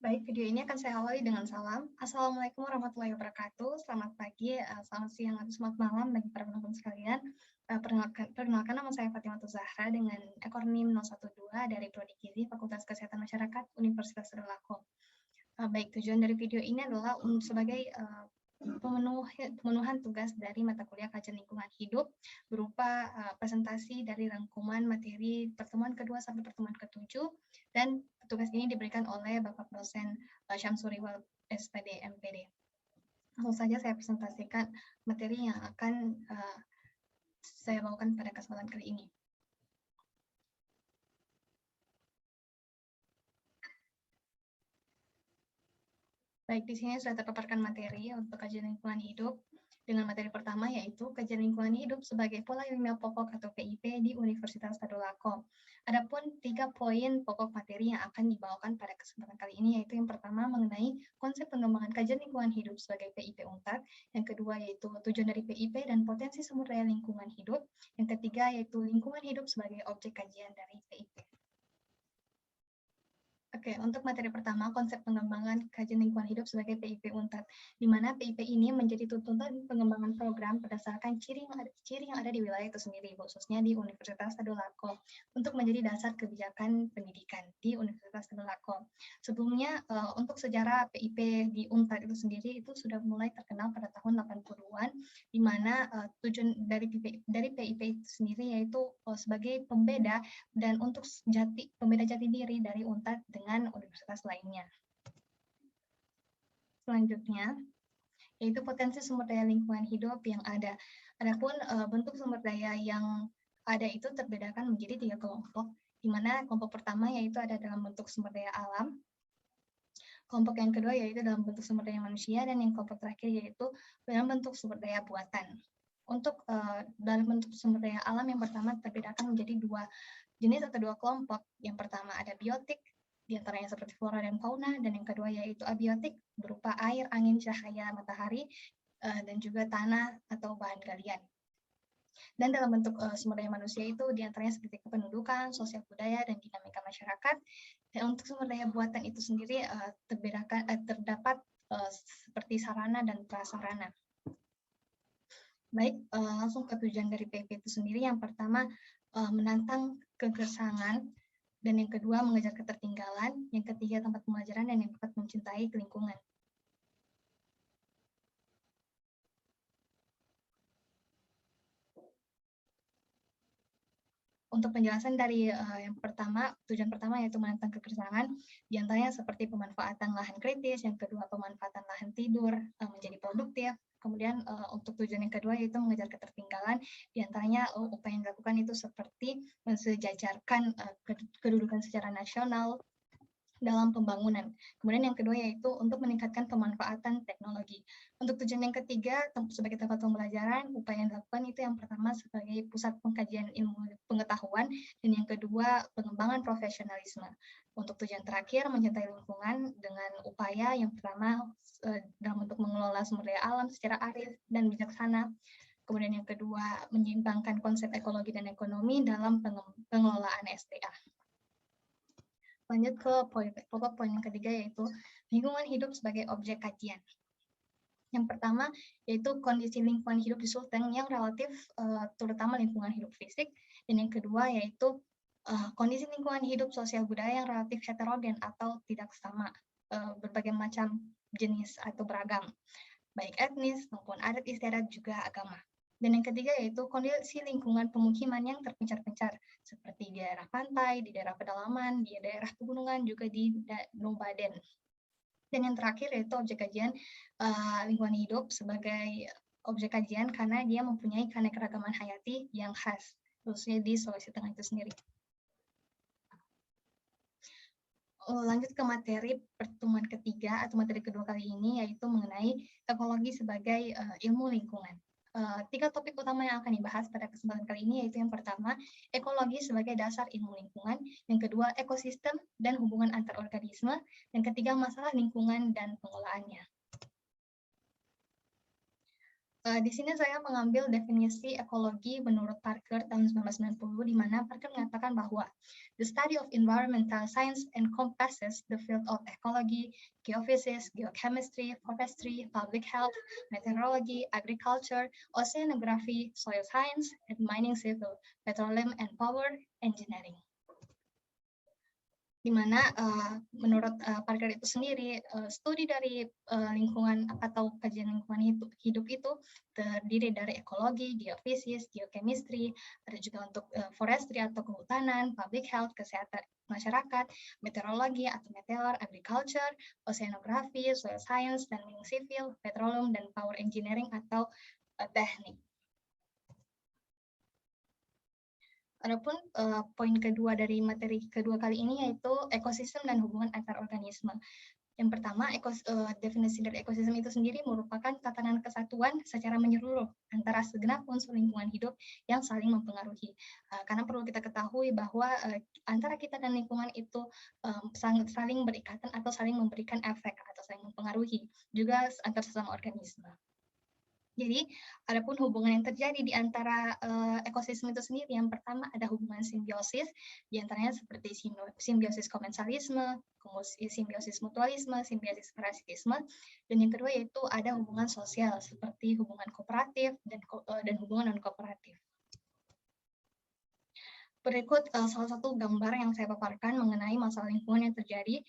Baik, video ini akan saya awali dengan salam. Assalamualaikum warahmatullahi wabarakatuh. Selamat pagi, selamat siang, atau selamat malam bagi para penonton sekalian. Perkenalkan nama saya Fatimah Zahra dengan ekronim 012 dari Prodi Gizi Fakultas Kesehatan Masyarakat Universitas Tadulako. Baik, tujuan dari video ini adalah sebagai pemenuhan tugas dari mata kuliah kajian lingkungan hidup berupa presentasi dari rangkuman materi pertemuan kedua sampai pertemuan ketujuh, dan tugas ini diberikan oleh Bapak dosen Syamsuriwal SPD MPD. Langsung saja saya presentasikan materi yang akan saya bawakan pada kesempatan kali ini. Baik, di sini sudah terpaparkan materi untuk kajian lingkungan hidup dengan materi pertama yaitu kajian lingkungan hidup sebagai pola ilmiah pokok atau PIP di Universitas Tadulako. Adapun 3 poin pokok materi yang akan dibawakan pada kesempatan kali ini yaitu yang pertama mengenai konsep pengembangan kajian lingkungan hidup sebagai PIP UNTAD, yang kedua yaitu tujuan dari PIP dan potensi sumber daya lingkungan hidup, yang ketiga yaitu lingkungan hidup sebagai objek kajian dari PIP. Oke, untuk materi pertama, konsep pengembangan kajian lingkungan hidup sebagai PIP UNTAD, di mana PIP ini menjadi tuntutan pengembangan program berdasarkan ciri yang ada di wilayah itu sendiri, khususnya di Universitas Tadulako, untuk menjadi dasar kebijakan pendidikan di Universitas Tadulako. Sebelumnya, untuk sejarah PIP di UNTAD itu sendiri itu sudah mulai terkenal pada tahun 80-an, di mana tujuan dari PIP itu sendiri yaitu sebagai pembeda dan untuk pembeda jati diri dari UNTAD dengan universitas lainnya. Selanjutnya, yaitu potensi sumber daya lingkungan hidup yang ada. Adapun bentuk sumber daya yang ada itu terbedakan menjadi 3 kelompok, di mana kelompok pertama yaitu ada dalam bentuk sumber daya alam, kelompok yang kedua yaitu dalam bentuk sumber daya manusia, dan yang kelompok terakhir yaitu dalam bentuk sumber daya buatan. Untuk dalam bentuk sumber daya alam yang pertama terbedakan menjadi 2 jenis atau 2 kelompok. Yang pertama ada biotik, diantaranya seperti flora dan fauna, dan yang kedua yaitu abiotik, berupa air, angin, cahaya, matahari, dan juga tanah atau bahan galian. Dan dalam bentuk sumber daya manusia itu diantaranya seperti kependudukan, sosial budaya, dan dinamika masyarakat. Dan untuk sumber daya buatan itu sendiri terdapat seperti sarana dan prasarana. Baik, langsung ke tujuan dari PIP itu sendiri. Yang pertama, menantang kegersangan, dan yang kedua mengejar ketertinggalan, yang ketiga tempat pembelajaran, dan yang keempat mencintai lingkungan. Untuk penjelasan dari yang pertama, tujuan pertama yaitu menantang kegersangan, diantaranya seperti pemanfaatan lahan kritis, yang kedua pemanfaatan lahan tidur menjadi produktif, kemudian untuk tujuan yang kedua yaitu mengejar ketertinggalan, diantaranya upaya yang dilakukan itu seperti mensejajarkan kedudukan secara nasional dalam pembangunan. Kemudian yang kedua yaitu untuk meningkatkan pemanfaatan teknologi. Untuk tujuan yang ketiga, sebagai tempat pembelajaran, upaya yang dilakukan itu yang pertama sebagai pusat pengkajian ilmu pengetahuan, dan yang kedua pengembangan profesionalisme. Untuk tujuan terakhir, mencintai lingkungan dengan upaya yang pertama dalam bentuk mengelola sumber daya alam secara arif dan bijaksana. Kemudian yang kedua, menyeimbangkan konsep ekologi dan ekonomi dalam pengelolaan SDA. Lanjut ke pokok poin yang ketiga yaitu lingkungan hidup sebagai objek kajian. Yang pertama yaitu kondisi lingkungan hidup di Sulteng yang relatif terutama lingkungan hidup fisik, dan yang kedua yaitu kondisi lingkungan hidup sosial budaya yang relatif heterogen atau tidak sama, berbagai macam jenis atau beragam, baik etnis maupun adat istiadat juga agama. Dan yang ketiga yaitu kondisi lingkungan pemukiman yang terpencar-pencar, seperti di daerah pantai, di daerah pedalaman, di daerah pegunungan, juga di Nobaden. Dan yang terakhir yaitu objek kajian lingkungan hidup sebagai objek kajian karena dia mempunyai keanekaragaman hayati yang khas, khususnya di Sulawesi Tengah itu sendiri. Lanjut ke materi pertemuan ketiga atau materi kedua kali ini, yaitu mengenai ekologi sebagai ilmu lingkungan. 3 topik utama yang akan dibahas pada kesempatan kali ini yaitu yang pertama, ekologi sebagai dasar ilmu lingkungan, yang kedua, ekosistem dan hubungan antar organisme, yang ketiga, masalah lingkungan dan pengolahannya. Di sini saya mengambil definisi ekologi menurut Parker tahun 1990, di mana Parker mengatakan bahwa the study of environmental science encompasses the field of ecology, geophysics, geochemistry, forestry, public health, meteorology, agriculture, oceanography, soil science, and mining civil, petroleum and power engineering. Di mana menurut Parker itu sendiri, studi dari lingkungan atau kajian lingkungan hidup itu terdiri dari ekologi, geofisik, geochemistry, ada juga untuk forestry atau kehutanan, public health, kesehatan masyarakat, meteorologi atau meteor, agriculture, oceanography, soil science, dan mining civil, petroleum, dan power engineering atau teknik. Adapun poin kedua dari materi kedua kali ini yaitu ekosistem dan hubungan antar organisme. Yang pertama, definisi dari ekosistem itu sendiri merupakan tatanan kesatuan secara menyeluruh antara segenap unsur lingkungan hidup yang saling mempengaruhi. Karena perlu kita ketahui bahwa antara kita dan lingkungan itu saling berikatan atau saling memberikan efek atau saling mempengaruhi, juga antar sesama organisme. Jadi, adapun hubungan yang terjadi di antara ekosistem itu sendiri, yang pertama ada hubungan simbiosis, di antaranya seperti simbiosis komensalisme, simbiosis mutualisme, simbiosis parasitisme, dan yang kedua yaitu ada hubungan sosial seperti hubungan kooperatif dan hubungan non-kooperatif. Berikut salah satu gambar yang saya paparkan mengenai masalah lingkungan yang terjadi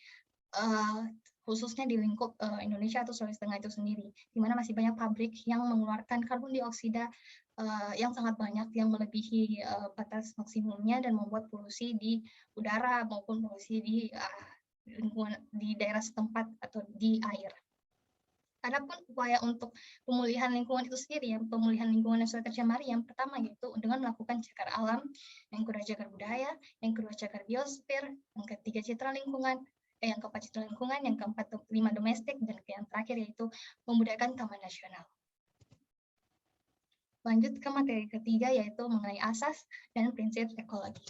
khususnya di lingkup Indonesia atau Sulawesi Tengah itu sendiri, di mana masih banyak pabrik yang mengeluarkan karbon dioksida yang sangat banyak, yang melebihi batas maksimumnya dan membuat polusi di udara maupun polusi di lingkungan di daerah setempat atau di air. Adapun upaya untuk pemulihan lingkungan itu sendiri, pemulihan lingkungan yang sudah tercemari, yang pertama yaitu dengan melakukan cagar alam, yang kedua cagar budaya, yang kedua cagar biosfer, yang ketiga citra lingkungan, yang keempat citra lingkungan, yang keempat lima domestik, dan yang terakhir yaitu membudayakan taman nasional. Lanjut ke materi ketiga yaitu mengenai asas dan prinsip ekologi.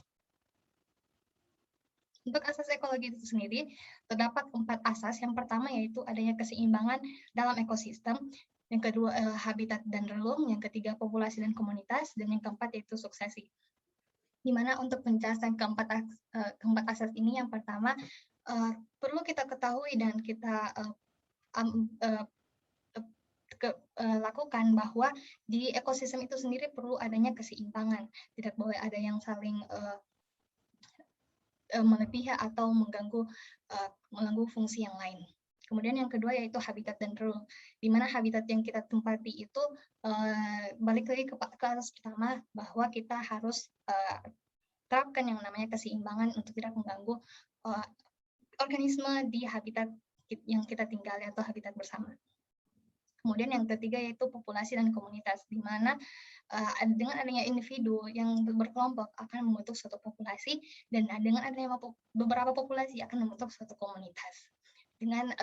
Untuk asas ekologi itu sendiri, terdapat 4 asas. Yang pertama yaitu adanya keseimbangan dalam ekosistem, yang kedua habitat dan relung, yang ketiga populasi dan komunitas, dan yang keempat yaitu suksesi. Di mana untuk penjelasan keempat asas ini, yang pertama perlu kita ketahui dan kita lakukan bahwa di ekosistem itu sendiri perlu adanya keseimbangan, tidak boleh ada yang saling melebihi atau mengganggu fungsi yang lain. Kemudian yang kedua yaitu habitat dan relung, di mana habitat yang kita tempati itu balik lagi ke asas pertama bahwa kita harus terapkan yang namanya keseimbangan untuk tidak mengganggu organisme di habitat yang kita tinggali atau habitat bersama. Kemudian yang ketiga yaitu populasi dan komunitas, di mana dengan adanya individu yang berkelompok akan membentuk suatu populasi, dan dengan adanya beberapa populasi akan membentuk suatu komunitas. Dengan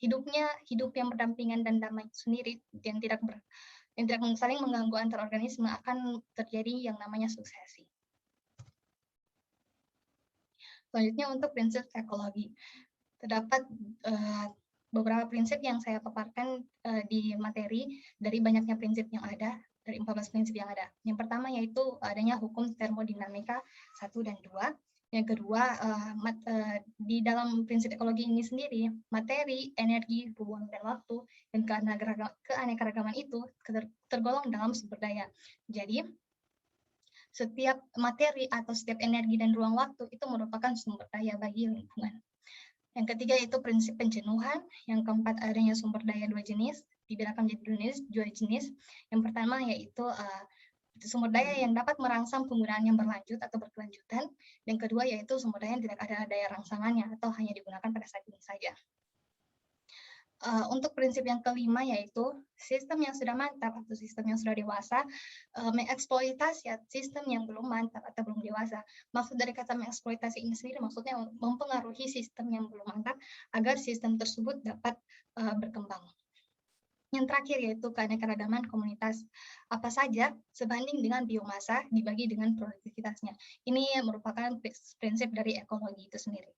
hidup yang berdampingan dan damai sendiri, yang tidak saling mengganggu antar organisme, akan terjadi yang namanya suksesi. Selanjutnya untuk prinsip ekologi. Terdapat beberapa prinsip yang saya paparkan di materi dari banyaknya prinsip yang ada, dari 14 prinsip yang ada. Yang pertama yaitu adanya hukum termodinamika 1 dan 2. Yang kedua, di dalam prinsip ekologi ini sendiri, materi, energi, ruang, dan waktu, dan keanekaragaman itu tergolong dalam sumber daya. Jadi, setiap materi atau setiap energi dan ruang waktu itu merupakan sumber daya bagi lingkungan. Yang ketiga yaitu prinsip penjenuhan. Yang keempat adanya sumber daya dua jenis, dibedakan menjadi dua jenis. Yang pertama yaitu sumber daya yang dapat merangsang penggunaan yang berlanjut atau berkelanjutan. Yang kedua yaitu sumber daya yang tidak ada daya rangsangannya atau hanya digunakan pada saat ini saja. Untuk prinsip yang kelima yaitu sistem yang sudah mantap atau sistem yang sudah dewasa mengeksploitasi sistem yang belum mantap atau belum dewasa. Maksud dari kata mengeksploitasi ini sendiri maksudnya mempengaruhi sistem yang belum mantap agar sistem tersebut dapat berkembang. Yang terakhir yaitu keanekaragaman komunitas. Apa saja sebanding dengan biomasa dibagi dengan produktivitasnya. Ini merupakan prinsip dari ekologi itu sendiri.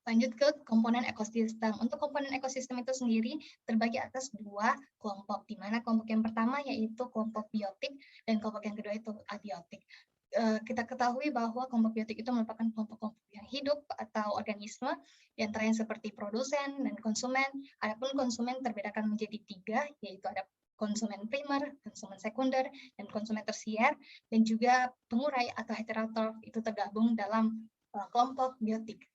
Lanjut ke komponen ekosistem. Untuk komponen ekosistem itu sendiri terbagi atas dua kelompok, di mana kelompok yang pertama yaitu kelompok biotik dan kelompok yang kedua itu abiotik. Kita ketahui bahwa kelompok biotik itu merupakan kelompok-kelompok yang hidup atau organisme, di antaranya seperti produsen dan konsumen. Adapun konsumen terbedakan menjadi tiga, yaitu ada konsumen primer, konsumen sekunder, dan konsumen tersier, dan juga pengurai atau heterotrof itu tergabung dalam kelompok biotik.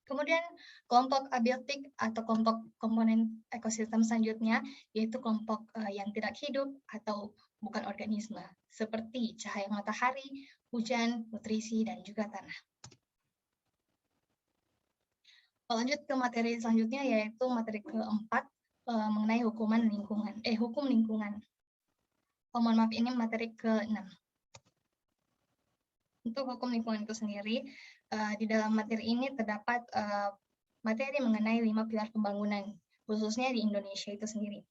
Kemudian kelompok abiotik atau kelompok komponen ekosistem selanjutnya yaitu kelompok yang tidak hidup atau bukan organisme seperti cahaya matahari, hujan, nutrisi, dan juga tanah. Lanjut ke materi selanjutnya yaitu materi keempat mengenai hukum lingkungan. Mohon maaf, ini materi ke-6. Untuk hukum lingkungan itu sendiri, di dalam materi ini terdapat materi mengenai 5 pilar pembangunan, khususnya di Indonesia itu sendiri.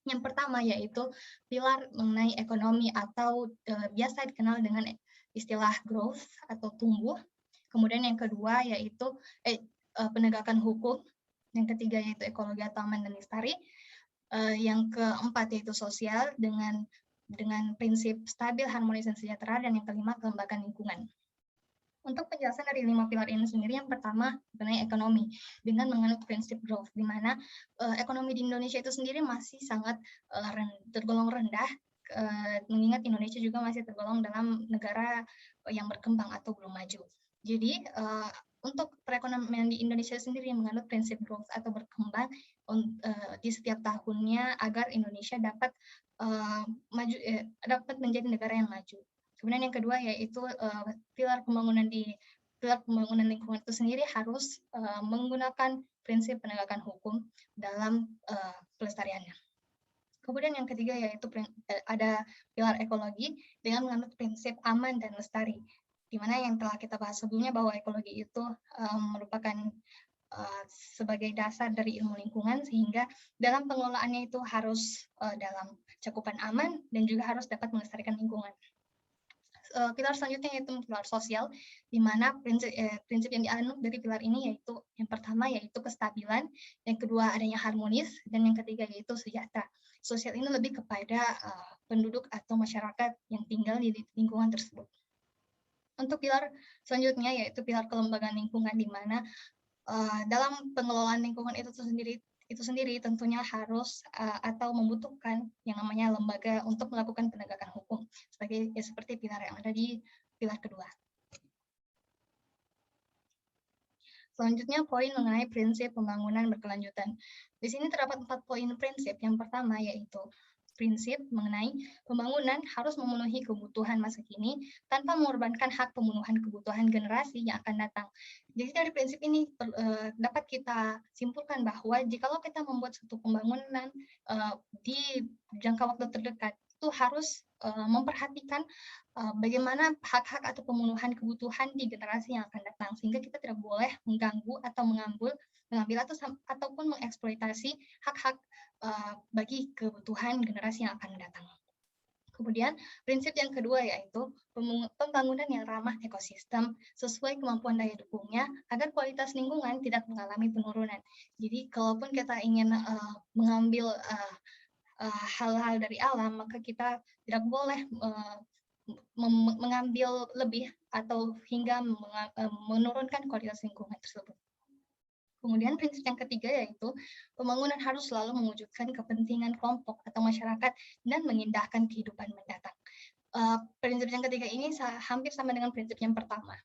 Yang pertama yaitu pilar mengenai ekonomi atau biasa dikenal dengan istilah growth atau tumbuh. Kemudian yang kedua yaitu penegakan hukum. Yang ketiga yaitu ekologi atau aman dan lestari. Yang keempat yaitu sosial dengan prinsip stabil, harmonis, dan sejahtera, dan yang kelima kelembagaan lingkungan. Untuk penjelasan dari 5 pilar ini sendiri, yang pertama mengenai ekonomi dengan menganut prinsip growth, di mana ekonomi di Indonesia itu sendiri masih sangat tergolong rendah, mengingat Indonesia juga masih tergolong dalam negara yang berkembang atau belum maju. Jadi untuk perekonomian di Indonesia sendiri menganut prinsip growth atau berkembang di setiap tahunnya agar Indonesia dapat dapat menjadi negara yang maju. Kemudian yang kedua yaitu pilar pembangunan lingkungan itu sendiri harus menggunakan prinsip penegakan hukum dalam pelestariannya. Kemudian yang ketiga yaitu ada pilar ekologi dengan menganut prinsip aman dan lestari, di mana yang telah kita bahas sebelumnya bahwa ekologi itu merupakan sebagai dasar dari ilmu lingkungan, sehingga dalam pengelolaannya itu harus dalam cakupan aman dan juga harus dapat melestarikan lingkungan. Pilar selanjutnya yaitu pilar sosial, di mana prinsip yang dianut dari pilar ini yaitu yang pertama yaitu kestabilan, yang kedua adanya harmonis, dan yang ketiga yaitu sejahtera. Sosial ini lebih kepada penduduk atau masyarakat yang tinggal di lingkungan tersebut. Untuk pilar selanjutnya yaitu pilar kelembagaan lingkungan, di mana dalam pengelolaan lingkungan itu sendiri tentunya harus atau membutuhkan yang namanya lembaga untuk melakukan penegakan hukum seperti pilar yang ada di pilar kedua. Selanjutnya poin mengenai prinsip pembangunan berkelanjutan. Di sini terdapat 4 poin prinsip. Yang pertama yaitu prinsip mengenai pembangunan harus memenuhi kebutuhan masa kini tanpa mengorbankan hak pemenuhan kebutuhan generasi yang akan datang. Jadi dari prinsip ini dapat kita simpulkan bahwa jikalau kita membuat suatu pembangunan di jangka waktu terdekat, itu harus memperhatikan bagaimana hak-hak atau pemenuhan kebutuhan di generasi yang akan datang, sehingga kita tidak boleh mengganggu atau mengambil ataupun mengeksploitasi hak-hak bagi kebutuhan generasi yang akan datang. Kemudian prinsip yang kedua yaitu pembangunan yang ramah ekosistem sesuai kemampuan daya dukungnya agar kualitas lingkungan tidak mengalami penurunan. Jadi kalaupun kita ingin mengambil hal-hal dari alam, maka kita tidak boleh mengambil lebih atau hingga menurunkan kualitas lingkungan tersebut. Kemudian prinsip yang ketiga yaitu pembangunan harus selalu mewujudkan kepentingan kelompok atau masyarakat dan mengindahkan kehidupan mendatang. Prinsip yang ketiga ini hampir sama dengan prinsip yang pertama.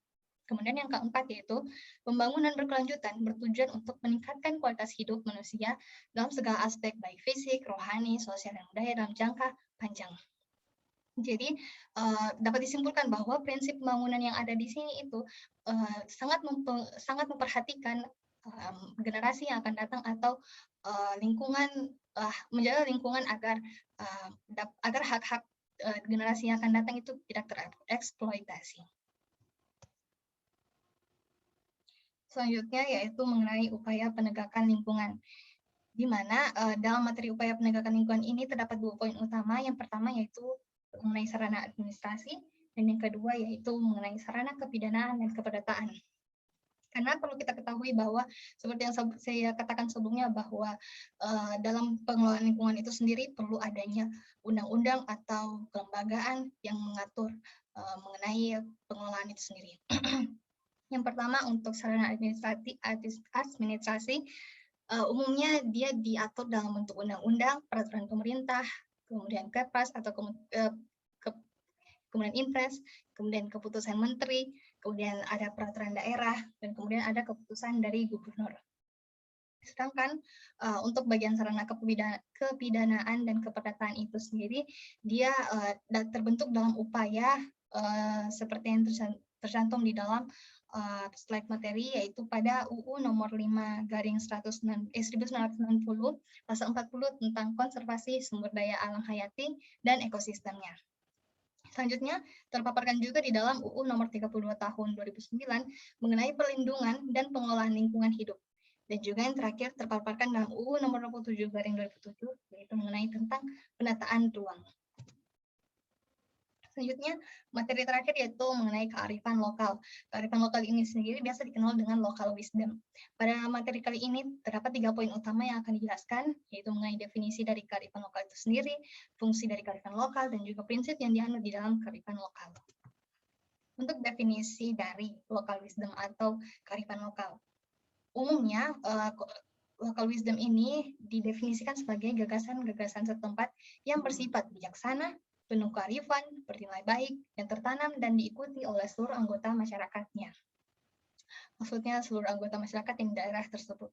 Kemudian yang keempat yaitu pembangunan berkelanjutan bertujuan untuk meningkatkan kualitas hidup manusia dalam segala aspek baik fisik, rohani, sosial, dan budaya dalam jangka panjang. Jadi dapat disimpulkan bahwa prinsip pembangunan yang ada di sini itu sangat memperhatikan generasi yang akan datang atau lingkungan, menjaga lingkungan agar hak-hak generasi yang akan datang itu tidak tereksploitasi. Selanjutnya yaitu mengenai upaya penegakan lingkungan, di mana dalam materi upaya penegakan lingkungan ini terdapat 2 poin utama. Yang pertama yaitu mengenai sarana administrasi, dan yang kedua yaitu mengenai sarana kepidanaan dan keperdataan. Karena perlu kita ketahui bahwa seperti yang saya katakan sebelumnya bahwa dalam pengelolaan lingkungan itu sendiri perlu adanya undang-undang atau kelembagaan yang mengatur mengenai pengelolaan itu sendiri. Yang pertama untuk sarana administrasi umumnya dia diatur dalam bentuk undang-undang, peraturan pemerintah, kemudian Kepres atau kemudian Impres, kemudian keputusan menteri, kemudian ada peraturan daerah, dan kemudian ada keputusan dari gubernur. Sedangkan untuk bagian sarana kepidanaan dan keperdataan itu sendiri, dia terbentuk dalam upaya seperti yang tercantum di dalam slide materi, yaitu pada UU nomor 5/1990 pasal 40 tentang konservasi sumber daya alam hayati dan ekosistemnya. Selanjutnya, terpaparkan juga di dalam UU nomor 32 tahun 2009 mengenai perlindungan dan pengelolaan lingkungan hidup. Dan juga yang terakhir terpaparkan dalam UU nomor 27/2007, yaitu mengenai tentang penataan ruang. Selanjutnya, materi terakhir yaitu mengenai kearifan lokal. Kearifan lokal ini sendiri biasa dikenal dengan local wisdom. Pada materi kali ini terdapat 3 poin utama yang akan dijelaskan, yaitu mengenai definisi dari kearifan lokal itu sendiri, fungsi dari kearifan lokal, dan juga prinsip yang dianut di dalam kearifan lokal. Untuk definisi dari local wisdom atau kearifan lokal. Umumnya, local wisdom ini didefinisikan sebagai gagasan-gagasan setempat yang bersifat bijaksana, penuh kearifan, bernilai baik, yang tertanam dan diikuti oleh seluruh anggota masyarakatnya. Maksudnya seluruh anggota masyarakat yang di daerah tersebut.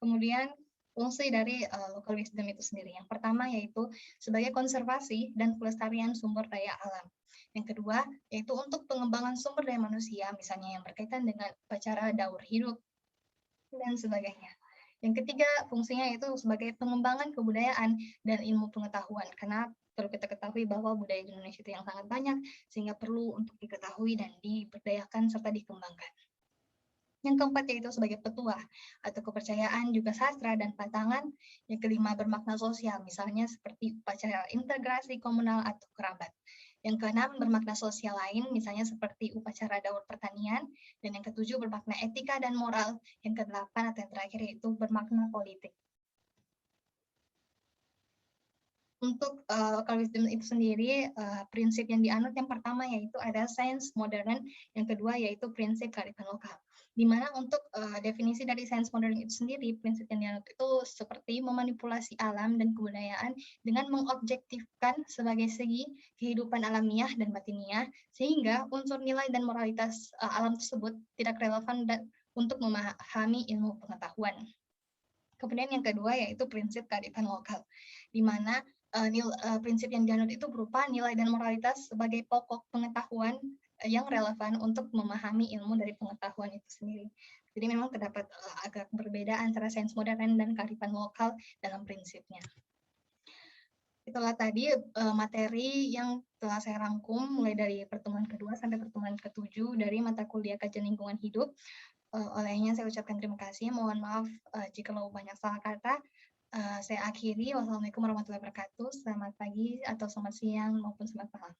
Kemudian fungsi dari local wisdom itu sendiri. Yang pertama yaitu sebagai konservasi dan pelestarian sumber daya alam. Yang kedua yaitu untuk pengembangan sumber daya manusia, misalnya yang berkaitan dengan upacara daur hidup dan sebagainya. Yang ketiga, fungsinya itu sebagai pengembangan kebudayaan dan ilmu pengetahuan, karena perlu kita ketahui bahwa budaya di Indonesia itu yang sangat banyak, sehingga perlu untuk diketahui dan diberdayakan serta dikembangkan. Yang keempat yaitu sebagai petuah atau kepercayaan juga sastra dan pantangan. Yang kelima bermakna sosial, misalnya seperti upacara integrasi komunal atau kerabat. Yang keenam bermakna sosial lain, misalnya seperti upacara daur pertanian. Dan yang ketujuh bermakna etika dan moral. Yang kedelapan atau yang terakhir yaitu bermakna politik. Untuk local wisdom itu sendiri, prinsip yang dianut yang pertama yaitu ada sains modern, yang kedua yaitu prinsip kearifan lokal. Di mana untuk definisi dari sains modern itu sendiri, prinsip yang dianut itu seperti memanipulasi alam dan kebudayaan dengan mengobjektifkan sebagai segi kehidupan alamiah dan batiniah, sehingga unsur nilai dan moralitas alam tersebut tidak relevan untuk memahami ilmu pengetahuan. Kemudian yang kedua yaitu prinsip kearifan lokal, di mana prinsip yang dianut itu berupa nilai dan moralitas sebagai pokok pengetahuan yang relevan untuk memahami ilmu dari pengetahuan itu sendiri. Jadi memang terdapat agak berbeda antara sains modern dan kearifan lokal dalam prinsipnya. Itulah tadi materi yang telah saya rangkum mulai dari pertemuan kedua sampai pertemuan ketujuh dari mata kuliah kajian lingkungan hidup. Olehnya saya ucapkan terima kasih. Mohon maaf jika banyak salah kata. Saya akhiri. Wassalamualaikum warahmatullahi wabarakatuh. Selamat pagi atau selamat siang maupun selamat malam.